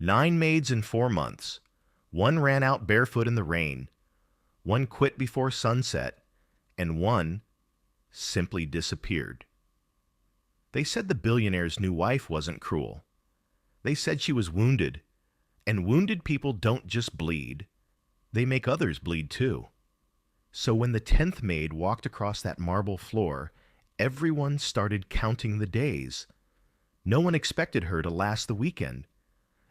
9 maids in 4 months. One ran out barefoot in the rain. One quit before sunset. And one simply disappeared. They said the billionaire's new wife wasn't cruel. They said she was wounded. And wounded people don't just bleed. They make others bleed too. So when the 10th maid walked across that marble floor, everyone started counting the days. No one expected her to last the weekend,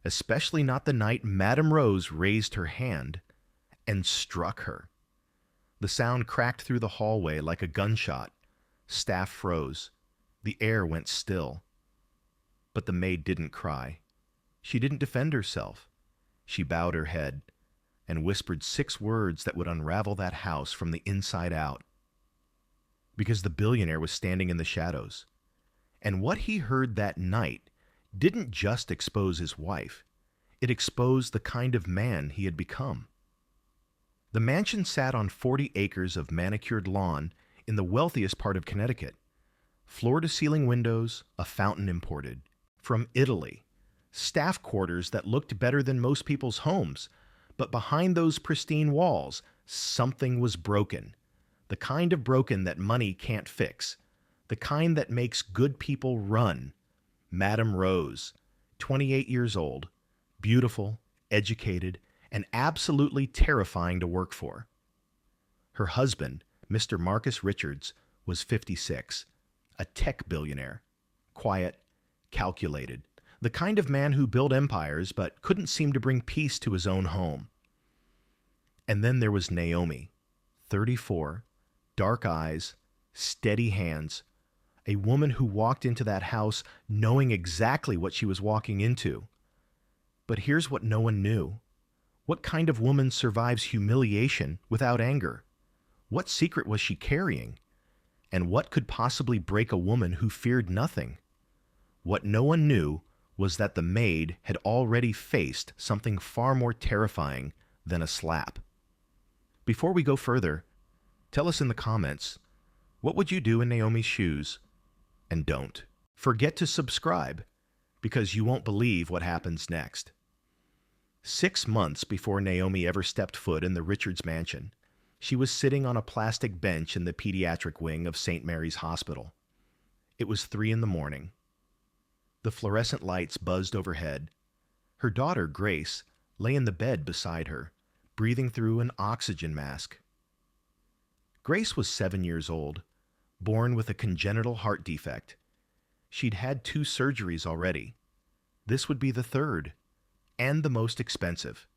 especially not the night Madame Rose raised her hand and struck her. The sound cracked through the hallway like a gunshot. Staff froze. The air went still. But the maid didn't cry. She didn't defend herself. She bowed her head and whispered 6 words that would unravel that house from the inside out. Because the billionaire was standing in the shadows. And what he heard that night didn't just expose his wife. It exposed the kind of man he had become. The mansion sat on 40 acres of manicured lawn in the wealthiest part of Connecticut. Floor-to-ceiling windows, a fountain imported from Italy. Staff quarters that looked better than most people's homes. But behind those pristine walls, something was broken. The kind of broken that money can't fix. The kind that makes good people run. Madame Rose, 28 years old, beautiful, educated, and absolutely terrifying to work for. Her husband, Mr. Marcus Richards, was 56, a tech billionaire, quiet, calculated, the kind of man who built empires but couldn't seem to bring peace to his own home. And then there was Naomi, 34, dark eyes, steady hands, a woman who walked into that house knowing exactly what she was walking into. But here's what no one knew. What kind of woman survives humiliation without anger? What secret was she carrying? And what could possibly break a woman who feared nothing? What no one knew was that the maid had already faced something far more terrifying than a slap. Before we go further, tell us in the comments, what would you do in Naomi's shoes? And don't forget to subscribe, because you won't believe what happens next. 6 months before Naomi ever stepped foot in the Richards mansion, she was sitting on a plastic bench in the pediatric wing of St. Mary's Hospital. It was 3 in the morning. The fluorescent lights buzzed overhead. Her daughter, Grace, lay in the bed beside her, breathing through an oxygen mask. Grace was 7 years old, born with a congenital heart defect. She'd had 2 surgeries already. This would be the 3rd, and the most expensive.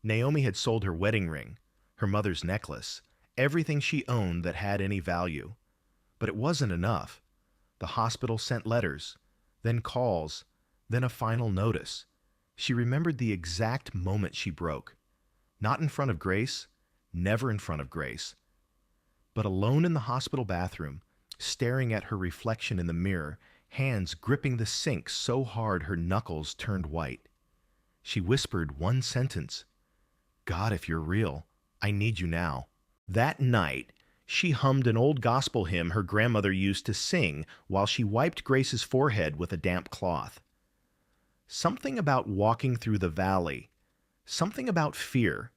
Naomi had sold her wedding ring, her mother's necklace, everything she owned that had any value. But it wasn't enough. The hospital sent letters, then calls, then a final notice. She remembered the exact moment she broke. Not in front of Grace, never in front of Grace, but alone in the hospital bathroom, staring at her reflection in the mirror, hands gripping the sink so hard her knuckles turned white. She whispered one sentence, "God, if you're real, I need you now." That night, she hummed an old gospel hymn her grandmother used to sing while she wiped Grace's forehead with a damp cloth. Something about walking through the valley, something about fear.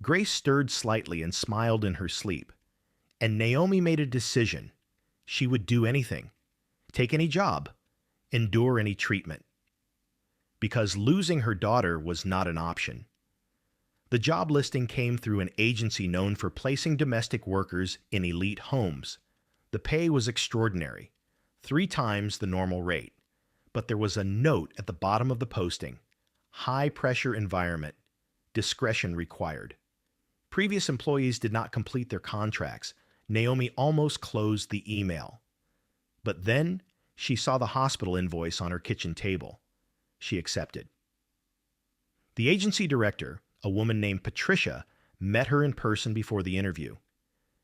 Grace stirred slightly and smiled in her sleep. And Naomi made a decision. She would do anything, take any job, endure any treatment. Because losing her daughter was not an option. The job listing came through an agency known for placing domestic workers in elite homes. The pay was extraordinary, 3 times the normal rate. But there was a note at the bottom of the posting: high-pressure environment, discretion required. Previous employees did not complete their contracts. Naomi almost closed the email. But then she saw the hospital invoice on her kitchen table. She accepted. The agency director, a woman named Patricia, met her in person before the interview.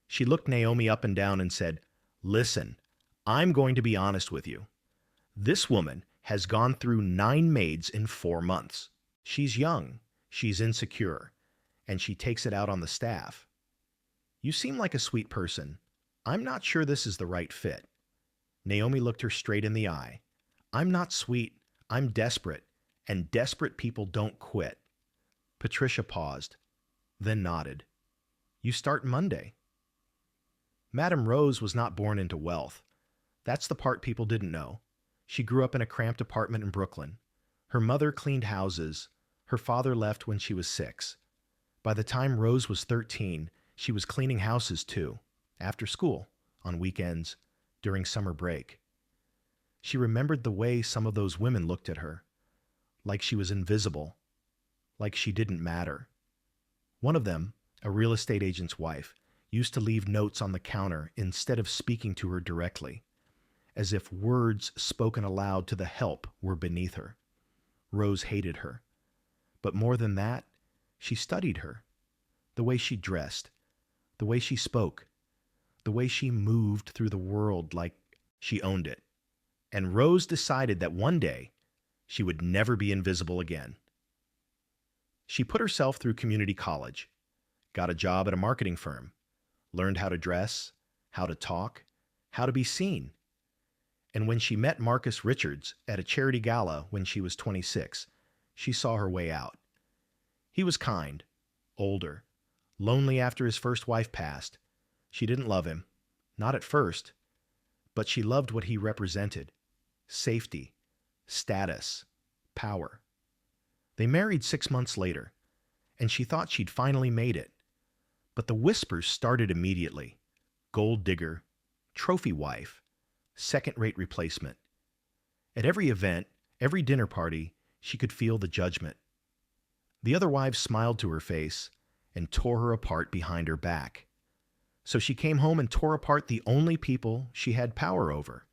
She looked Naomi up and down and said, "Listen, I'm going to be honest with you. This woman has gone through 9 maids in 4 months. She's young, she's insecure, and she takes it out on the staff. You seem like a sweet person. I'm not sure this is the right fit." Naomi looked her straight in the eye. "I'm not sweet. I'm desperate, And desperate people don't quit. Patricia paused, then nodded. You start Monday. Madame Rose was not born into wealth. That's the part people didn't know. She grew up in a cramped apartment in Brooklyn. Her mother cleaned houses. Her father left when she was 6. By the time Rose was 13, she was cleaning houses too, after school, on weekends, during summer break. She remembered the way some of those women looked at her, like she was invisible, like she didn't matter. One of them, a real estate agent's wife, used to leave notes on the counter instead of speaking to her directly, as if words spoken aloud to the help were beneath her. Rose hated her. But more than that, she studied her. The way she dressed, the way she spoke, the way she moved through the world like she owned it. And Rose decided that one day she would never be invisible again. She put herself through community college, got a job at a marketing firm, learned how to dress, how to talk, how to be seen. And when she met Marcus Richards at a charity gala when she was 26, she saw her way out. He was kind, older, lonely after his first wife passed. She didn't love him, not at first, but she loved what he represented: safety, status, power. They married 6 months later, and she thought she'd finally made it. But the whispers started immediately. Gold digger, trophy wife, second-rate replacement. At every event, every dinner party, she could feel the judgment. The other wives smiled to her face and tore her apart behind her back. So she came home and tore apart the only people she had power over: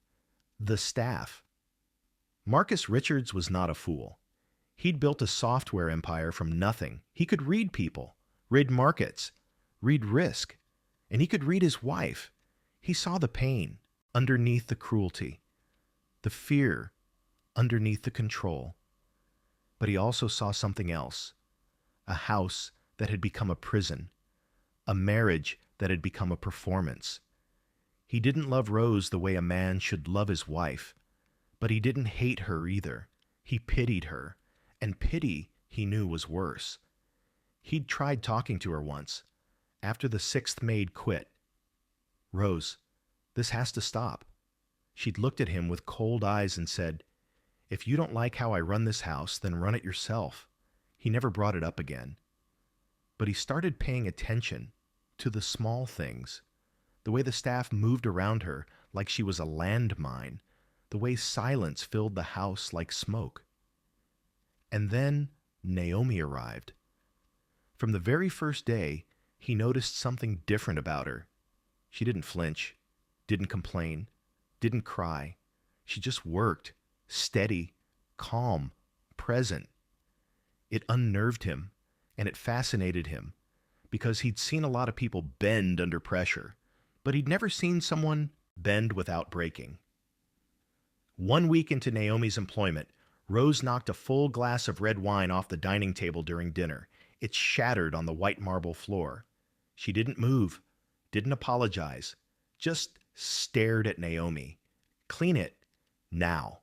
the staff. Marcus Richards was not a fool. He'd built a software empire from nothing. He could read people, read markets, read risk, and he could read his wife. He saw the pain underneath the cruelty, the fear underneath the control. But he also saw something else: a house that had become a prison, a marriage that had become a performance. He didn't love Rose the way a man should love his wife, but he didn't hate her either. He pitied her, and pity, he knew, was worse. He'd tried talking to her once, after the 6th maid quit. Rose, this has to stop. She'd looked at him with cold eyes and said, if you don't like how I run this house, then run it yourself. He never brought it up again. But he started paying attention to the small things, the way the staff moved around her like she was a landmine, the way silence filled the house like smoke. And then Naomi arrived. From the very first day, he noticed something different about her. She didn't flinch, didn't complain, didn't cry. She just worked, steady, calm, present. It unnerved him, and it fascinated him, because he'd seen a lot of people bend under pressure, but he'd never seen someone bend without breaking. 1 week into Naomi's employment, Rose knocked a full glass of red wine off the dining table during dinner. It shattered on the white marble floor. She didn't move, didn't apologize, just stared at Naomi. Clean it, now.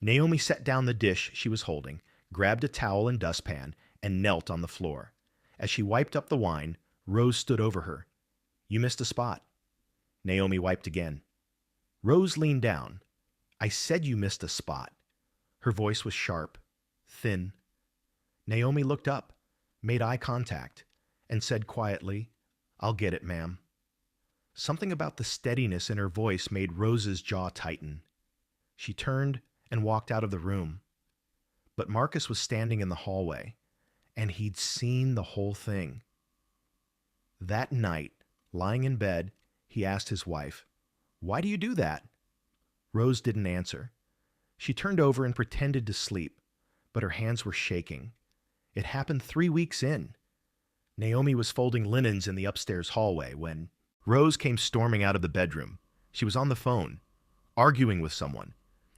Naomi set down the dish she was holding, grabbed a towel and dustpan, and knelt on the floor. As she wiped up the wine, Rose stood over her. You missed a spot. Naomi wiped again. Rose leaned down. I said you missed a spot. Her voice was sharp, thin. Naomi looked up, made eye contact, and said quietly, I'll get it, ma'am. Something about the steadiness in her voice made Rose's jaw tighten. She turned and walked out of the room. But Marcus was standing in the hallway, and he'd seen the whole thing. That night, lying in bed, he asked his wife, Why do you do that? Rose didn't answer. She turned over and pretended to sleep, but her hands were shaking. It happened 3 weeks in. Naomi was folding linens in the upstairs hallway when Rose came storming out of the bedroom. She was on the phone, arguing with someone.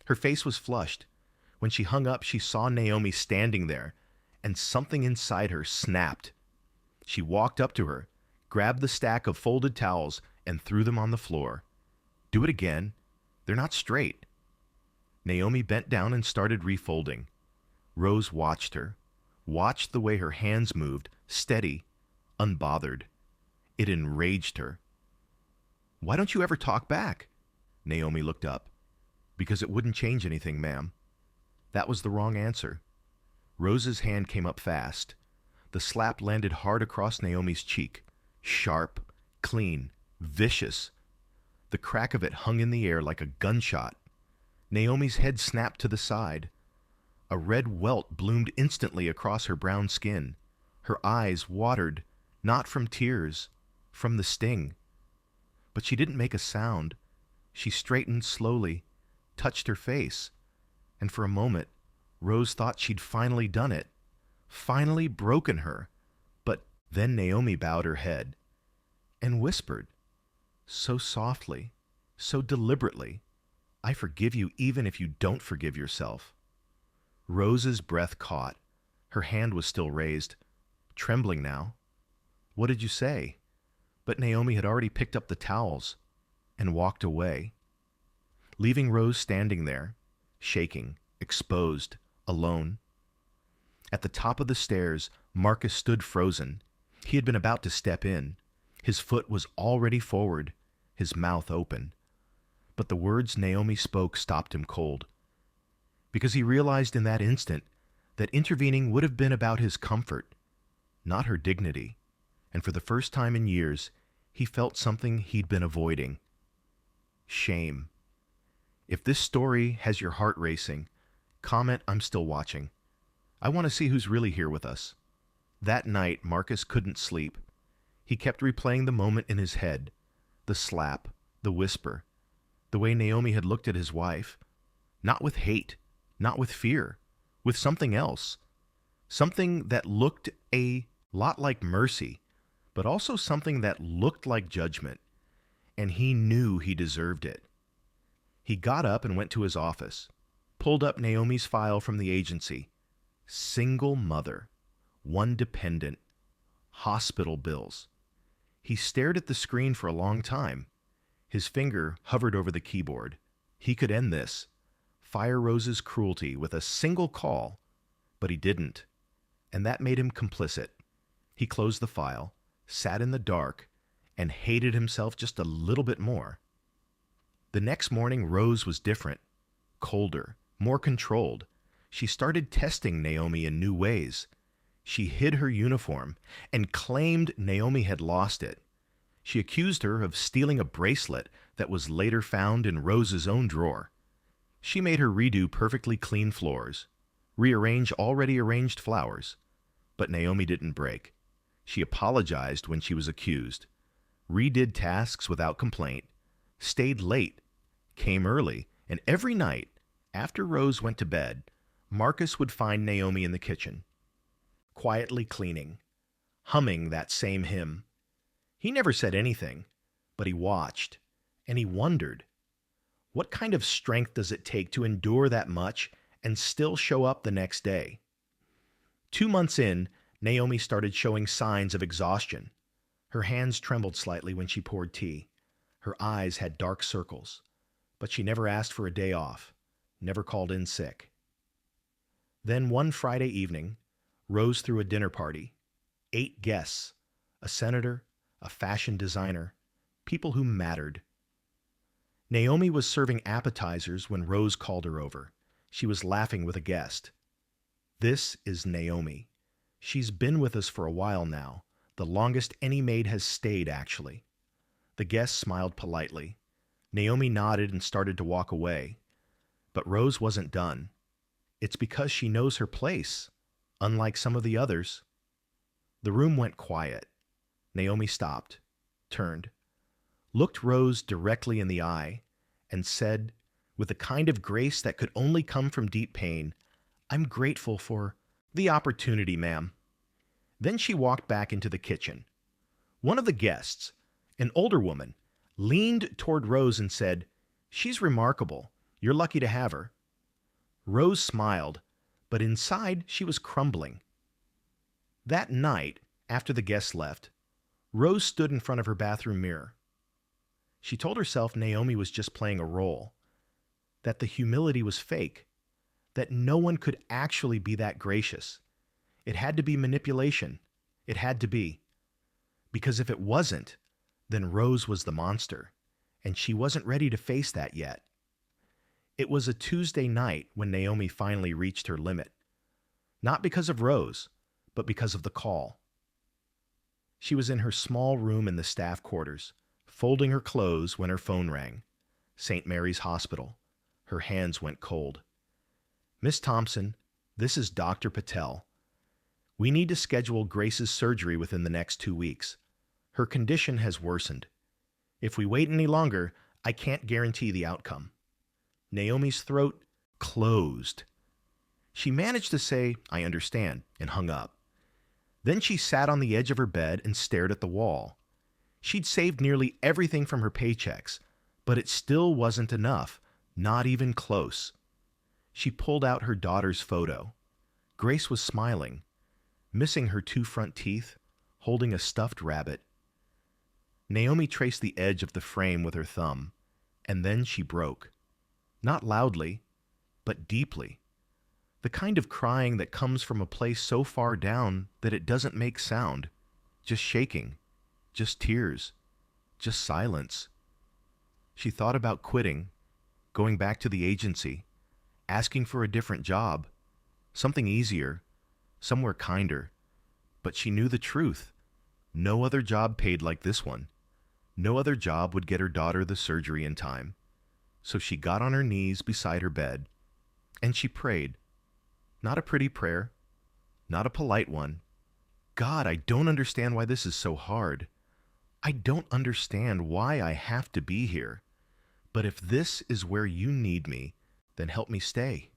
Her face was flushed. When she hung up, she saw Naomi standing there, and something inside her snapped. She walked up to her, grabbed the stack of folded towels, and threw them on the floor. Do it again. They're not straight. Naomi bent down and started refolding. Rose watched her, watched the way her hands moved, steady, unbothered. It enraged her. "Why don't you ever talk back?" Naomi looked up. "Because it wouldn't change anything, ma'am." That was the wrong answer. Rose's hand came up fast. The slap landed hard across Naomi's cheek. Sharp, clean, vicious. The crack of it hung in the air like a gunshot. Naomi's head snapped to the side. A red welt bloomed instantly across her brown skin. Her eyes watered, not from tears, from the sting. But she didn't make a sound. She straightened slowly, touched her face, and for a moment, Rose thought she'd finally done it, finally broken her. But then Naomi bowed her head and whispered, so softly, so deliberately, "I forgive you even if you don't forgive yourself." Rose's breath caught. Her hand was still raised, trembling now. "What did you say?" But Naomi had already picked up the towels and walked away, leaving Rose standing there, shaking, exposed, alone. At the top of the stairs, Marcus stood frozen. He had been about to step in. His foot was already forward, his mouth open. But the words Naomi spoke stopped him cold, because he realized in that instant that intervening would have been about his comfort, not her dignity. And for the first time in years, he felt something he'd been avoiding. Shame. If this story has your heart racing, comment "I'm still watching." I want to see who's really here with us. That night, Marcus couldn't sleep. He kept replaying the moment in his head, the slap, the whisper, the way Naomi had looked at his wife, not with hate, not with fear, with something else, something that looked a lot like mercy, but also something that looked like judgment, and he knew he deserved it. He got up and went to his office, pulled up Naomi's file from the agency. Single mother, one dependent, hospital bills. He stared at the screen for a long time. His finger hovered over the keyboard. He could end this, fire Rose's cruelty with a single call, but he didn't, and that made him complicit. He closed the file, sat in the dark, and hated himself just a little bit more. The next morning, Rose was different, colder, more controlled. She started testing Naomi in new ways. She hid her uniform and claimed Naomi had lost it. She accused her of stealing a bracelet that was later found in Rose's own drawer. She made her redo perfectly clean floors, rearrange already arranged flowers. But Naomi didn't break. She apologized when she was accused, redid tasks without complaint, stayed late, came early, and every night, after Rose went to bed, Marcus would find Naomi in the kitchen, quietly cleaning, humming that same hymn. He never said anything, but he watched, and he wondered, what kind of strength does it take to endure that much and still show up the next day? 2 months in, Naomi started showing signs of exhaustion. Her hands trembled slightly when she poured tea. Her eyes had dark circles, but she never asked for a day off, never called in sick. Then one Friday evening, Rose threw a dinner party. 8 guests, a senator, a fashion designer, people who mattered. Naomi was serving appetizers when Rose called her over. She was laughing with a guest. This is Naomi. She's been with us for a while now, the longest any maid has stayed, actually. The guest smiled politely. Naomi nodded and started to walk away. But Rose wasn't done. It's because she knows her place, unlike some of the others. The room went quiet. Naomi stopped, turned, looked Rose directly in the eye, and said, with a kind of grace that could only come from deep pain, "I'm grateful for the opportunity, ma'am." Then she walked back into the kitchen. One of the guests, an older woman, leaned toward Rose and said, "She's remarkable. You're lucky to have her." Rose smiled, but inside she was crumbling. That night, after the guests left, Rose stood in front of her bathroom mirror. She told herself Naomi was just playing a role, that the humility was fake, that no one could actually be that gracious. It had to be manipulation. It had to be. Because if it wasn't, then Rose was the monster, and she wasn't ready to face that yet. It was a Tuesday night when Naomi finally reached her limit. Not because of Rose, but because of the call. She was in her small room in the staff quarters, folding her clothes when her phone rang. St. Mary's Hospital. Her hands went cold. "Miss Thompson, this is Dr. Patel. We need to schedule Grace's surgery within the next 2 weeks. Her condition has worsened. If we wait any longer, I can't guarantee the outcome." Naomi's throat closed. She managed to say, "I understand," and hung up. Then she sat on the edge of her bed and stared at the wall. She'd saved nearly everything from her paychecks, but it still wasn't enough, not even close. She pulled out her daughter's photo. Grace was smiling, missing her 2 front teeth, holding a stuffed rabbit. Naomi traced the edge of the frame with her thumb, and then she broke. Not loudly, but deeply. The kind of crying that comes from a place so far down that it doesn't make sound. Just shaking. Just tears. Just silence. She thought about quitting, going back to the agency, asking for a different job, something easier, somewhere kinder. But she knew the truth. No other job paid like this one. No other job would get her daughter the surgery in time. So she got on her knees beside her bed, and she prayed. Not a pretty prayer, not a polite one. "God, I don't understand why this is so hard. I don't understand why I have to be here. But if this is where you need me, then help me stay.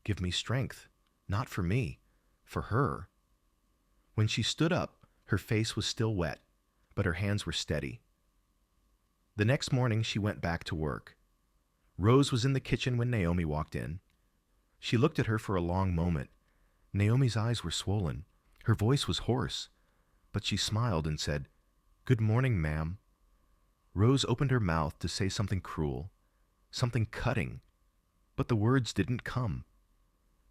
Give me strength, not for me, for her." When she stood up, her face was still wet, but her hands were steady. The next morning, she went back to work. Rose was in the kitchen when Naomi walked in. She looked at her for a long moment. Naomi's eyes were swollen. Her voice was hoarse. But she smiled and said, "Good morning, ma'am." Rose opened her mouth to say something cruel, something cutting, but the words didn't come.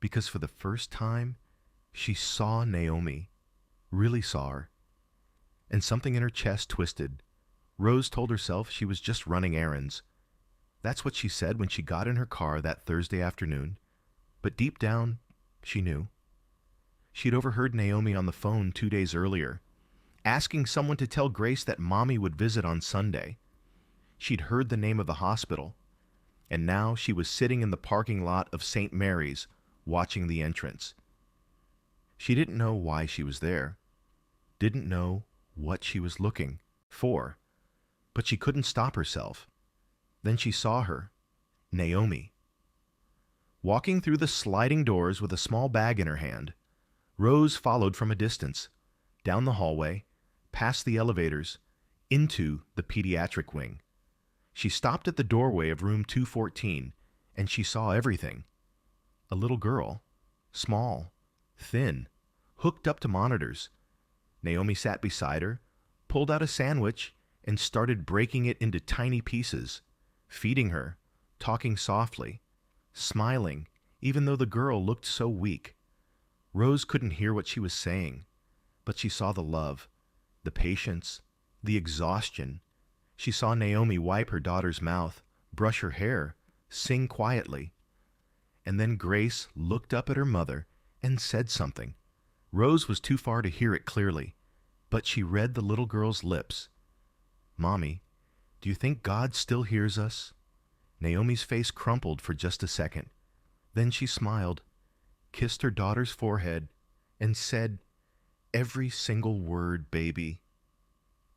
Because for the first time, she saw Naomi, really saw her. And something in her chest twisted. Rose told herself she was just running errands. That's what she said when she got in her car that Thursday afternoon. But deep down, she knew. She'd overheard Naomi on the phone 2 days earlier, asking someone to tell Grace that Mommy would visit on Sunday. She'd heard the name of the hospital, and now she was sitting in the parking lot of St. Mary's, watching the entrance. She didn't know why she was there, didn't know what she was looking for, but she couldn't stop herself. Then she saw her, Naomi. Walking through the sliding doors with a small bag in her hand, Rose followed from a distance, down the hallway, past the elevators, into the pediatric wing. She stopped at the doorway of room 214, and she saw everything. A little girl, small, thin, hooked up to monitors. Naomi sat beside her, pulled out a sandwich, and started breaking it into tiny pieces, feeding her, talking softly, smiling, even though the girl looked so weak. Rose couldn't hear what she was saying, but she saw the love, the patience, the exhaustion. She saw Naomi wipe her daughter's mouth, brush her hair, sing quietly. And then Grace looked up at her mother and said something. Rose was too far to hear it clearly, but she read the little girl's lips. "Mommy, do you think God still hears us?" Naomi's face crumpled for just a second. Then she smiled, kissed her daughter's forehead, and said, "Every single word, baby.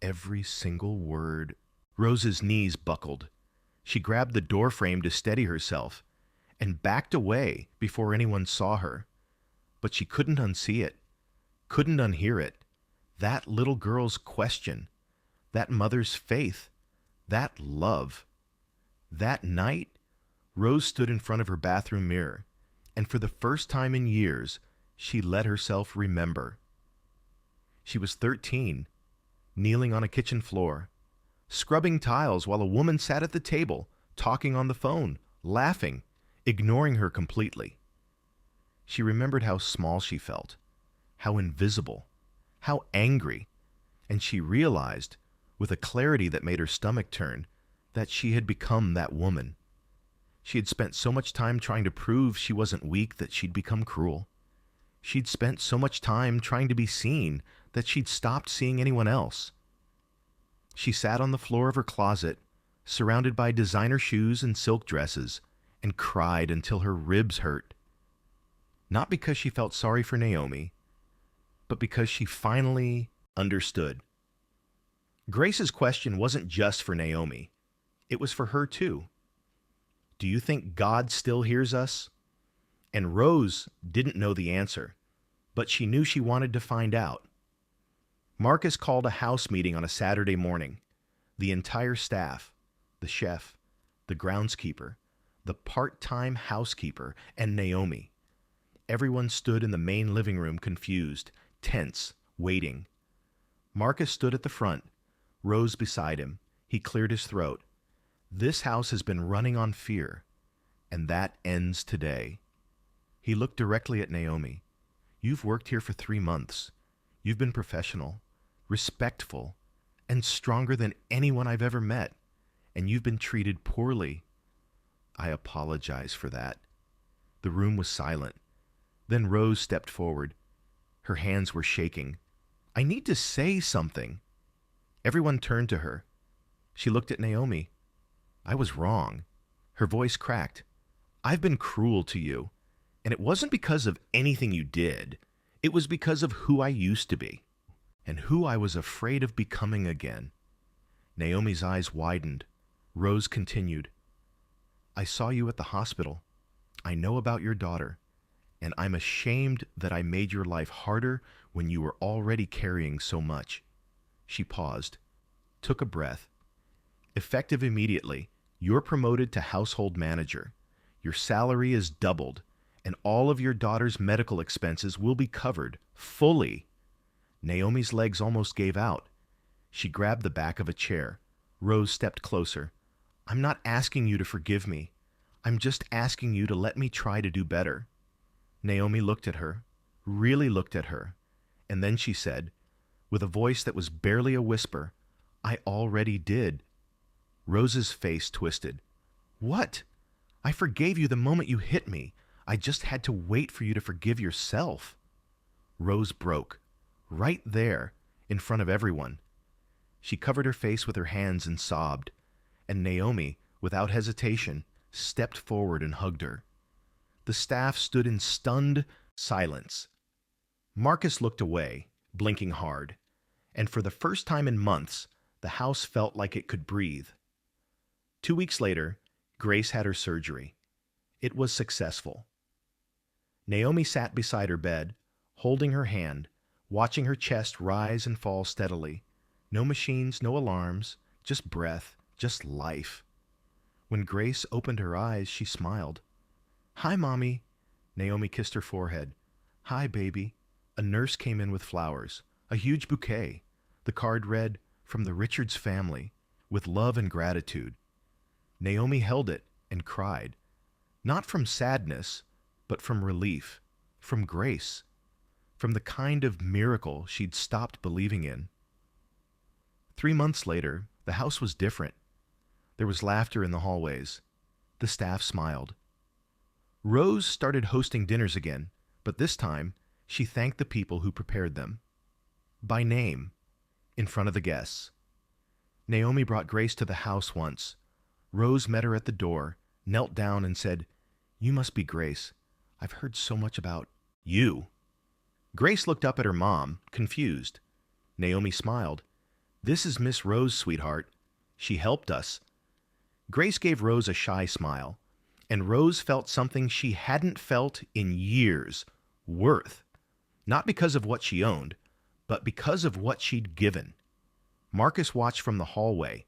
Every single word." Rose's knees buckled. She grabbed the doorframe to steady herself and backed away before anyone saw her. But she couldn't unsee it, couldn't unhear it. That little girl's question, that mother's faith, that love. That night, Rose stood in front of her bathroom mirror, and for the first time in years, she let herself remember. She was 13, kneeling on a kitchen floor, scrubbing tiles while a woman sat at the table, talking on the phone, laughing, ignoring her completely. She remembered how small she felt, how invisible, how angry, and she realized, with a clarity that made her stomach turn, that she had become that woman. She had spent so much time trying to prove she wasn't weak that she'd become cruel. She'd spent so much time trying to be seen that she'd stopped seeing anyone else. She sat on the floor of her closet, surrounded by designer shoes and silk dresses, and cried until her ribs hurt. Not because she felt sorry for Naomi, but because she finally understood. Grace's question wasn't just for Naomi. It was for her too. Do you think God still hears us? And Rose didn't know the answer, but she knew she wanted to find out. Marcus called a house meeting on a Saturday morning. The entire staff, the chef, the groundskeeper, the part-time housekeeper, and Naomi. Everyone stood in the main living room confused, tense, waiting. Marcus stood at the front, Rose beside him. He cleared his throat. This house has been running on fear, and that ends today. He looked directly at Naomi. You've worked here for 3 months. You've been professional, respectful, and stronger than anyone I've ever met, and you've been treated poorly. I apologize for that. The room was silent. Then Rose stepped forward. Her hands were shaking. I need to say something. Everyone turned to her. She looked at Naomi. I was wrong. Her voice cracked. I've been cruel to you, and it wasn't because of anything you did. It was because of who I used to be, and who I was afraid of becoming again. Naomi's eyes widened. Rose continued. I saw you at the hospital. I know about your daughter, and I'm ashamed that I made your life harder when you were already carrying so much. She paused, took a breath. Effective immediately, you're promoted to household manager. Your salary is doubled, and all of your daughter's medical expenses will be covered fully. Naomi's legs almost gave out. She grabbed the back of a chair. Rose stepped closer. I'm not asking you to forgive me. I'm just asking you to let me try to do better. Naomi looked at her, really looked at her, and then she said, with a voice that was barely a whisper, I already did. Rose's face twisted. What? I forgave you the moment you hit me. I just had to wait for you to forgive yourself. Rose broke, right there, in front of everyone. She covered her face with her hands and sobbed, and Naomi, without hesitation, stepped forward and hugged her. The staff stood in stunned silence. Marcus looked away, blinking hard, and for the first time in months, the house felt like it could breathe. 2 weeks later, Grace had her surgery. It was successful. Naomi sat beside her bed, holding her hand, watching her chest rise and fall steadily. No machines, no alarms, just breath, just life. When Grace opened her eyes, she smiled. Hi, Mommy. Naomi kissed her forehead. Hi, baby. A nurse came in with flowers, a huge bouquet. The card read, From the Richards family, with love and gratitude. Naomi held it and cried. Not from sadness, but from relief, from grace, from the kind of miracle she'd stopped believing in. 3 months later, the house was different. There was laughter in the hallways. The staff smiled. Rose started hosting dinners again, but this time she thanked the people who prepared them. By name, in front of the guests. Naomi brought Grace to the house once. Rose met her at the door, knelt down and said, You must be Grace. I've heard so much about you. Grace looked up at her mom, confused. Naomi smiled. This is Miss Rose, sweetheart. She helped us. Grace gave Rose a shy smile, and Rose felt something she hadn't felt in years, worth. Not because of what she owned, but because of what she'd given. Marcus watched from the hallway,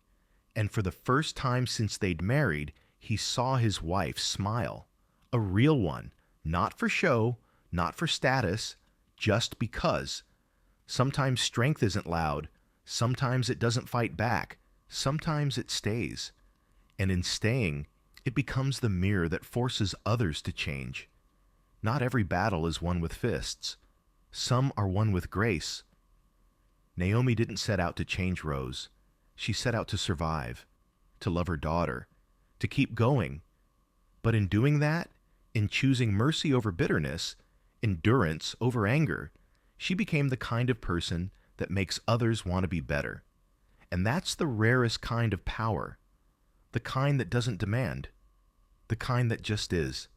and for the first time since they'd married, he saw his wife smile. A real one, not for show, not for status, just because. Sometimes strength isn't loud, sometimes it doesn't fight back, sometimes it stays. And in staying, it becomes the mirror that forces others to change. Not every battle is won with fists. Some are won with grace. Naomi didn't set out to change Rose. She set out to survive, to love her daughter, to keep going. But in doing that, in choosing mercy over bitterness, endurance over anger, she became the kind of person that makes others want to be better. And that's the rarest kind of power, the kind that doesn't demand, the kind that just is.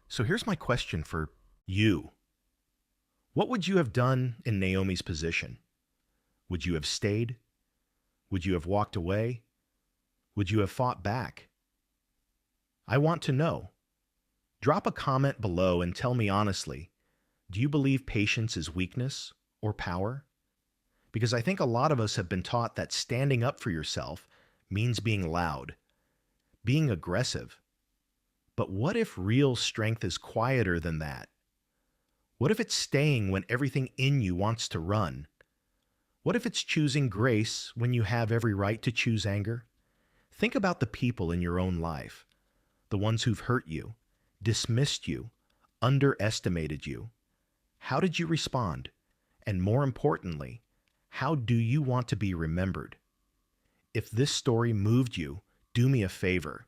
So here's my question for you. What would you have done in Naomi's position? Would you have stayed? Would you have walked away? Would you have fought back? I want to know. Drop a comment below and tell me honestly, do you believe patience is weakness or power? Because I think a lot of us have been taught that standing up for yourself means being loud, being aggressive. But what if real strength is quieter than that? What if it's staying when everything in you wants to run? What if it's choosing grace when you have every right to choose anger? Think about the people in your own life, the ones who've hurt you, dismissed you, underestimated you. How did you respond? And more importantly, how do you want to be remembered? If this story moved you, do me a favor.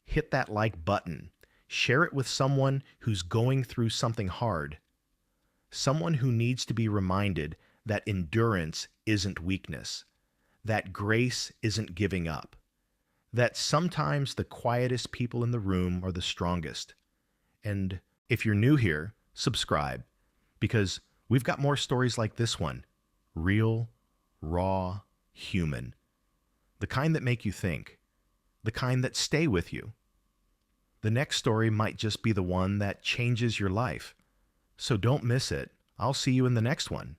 Hit that like button. Share it with someone who's going through something hard. Someone who needs to be reminded that endurance isn't weakness, that grace isn't giving up, that sometimes the quietest people in the room are the strongest. And if you're new here, subscribe, because we've got more stories like this one. Real, raw, human. The kind that make you think. The kind that stay with you. The next story might just be the one that changes your life. So don't miss it. I'll see you in the next one.